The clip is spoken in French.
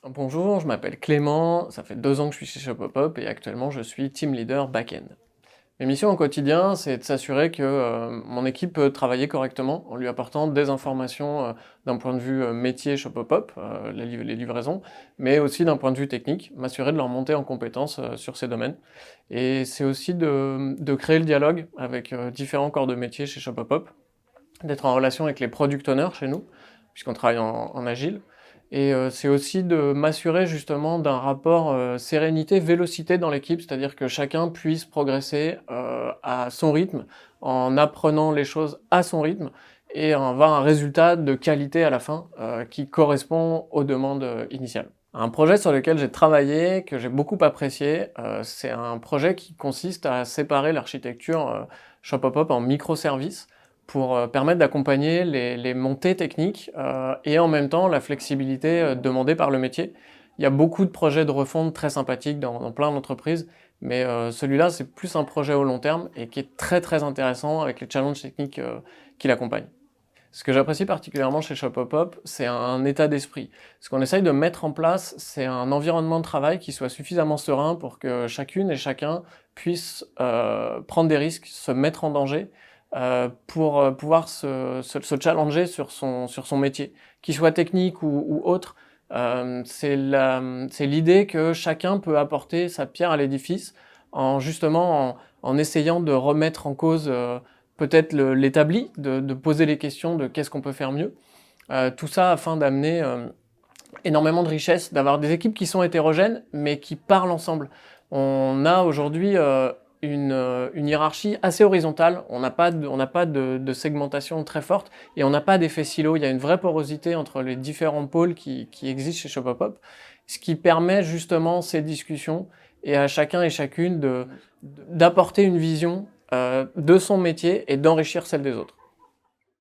Bonjour, je m'appelle Clément, ça fait 2 ans que je suis chez Shopopop et actuellement je suis team leader back-end. Mes missions au quotidien, c'est de s'assurer que mon équipe peut travailler correctement en lui apportant des informations d'un point de vue métier Shopopop, les livraisons, mais aussi d'un point de vue technique, m'assurer de leur monter en compétences sur ces domaines. Et c'est aussi de créer le dialogue avec différents corps de métier chez Shopopop, d'être en relation avec les product owners chez nous, puisqu'on travaille en agile. Et c'est aussi de m'assurer justement d'un rapport sérénité-vélocité dans l'équipe, c'est-à-dire que chacun puisse progresser à son rythme, en apprenant les choses à son rythme, et avoir un résultat de qualité à la fin qui correspond aux demandes initiales. Un projet sur lequel j'ai travaillé, que j'ai beaucoup apprécié, c'est un projet qui consiste à séparer l'architecture Shopopop en microservices, pour permettre d'accompagner les montées techniques et en même temps la flexibilité demandée par le métier. Il y a beaucoup de projets de refonte très sympathiques dans plein d'entreprises, mais celui-là c'est plus un projet au long terme et qui est très très intéressant avec les challenges techniques qui l'accompagnent. Ce que j'apprécie particulièrement chez Shopopop, c'est un état d'esprit. Ce qu'on essaye de mettre en place, c'est un environnement de travail qui soit suffisamment serein pour que chacune et chacun puisse prendre des risques, se mettre en danger, pour pouvoir se challenger sur son métier, qu'il soit technique ou autre. C'est l'idée que chacun peut apporter sa pierre à l'édifice en essayant de remettre en cause peut-être l'établi, de poser les questions de qu'est-ce qu'on peut faire mieux. Tout ça afin d'amener énormément de richesse, d'avoir des équipes qui sont hétérogènes mais qui parlent ensemble. On a aujourd'hui une hiérarchie assez horizontale, on n'a pas de segmentation très forte et on n'a pas d'effet silo, il y a une vraie porosité entre les différents pôles qui existent chez Shopopop, ce qui permet justement ces discussions et à chacun et chacune d'apporter une vision de son métier et d'enrichir celle des autres.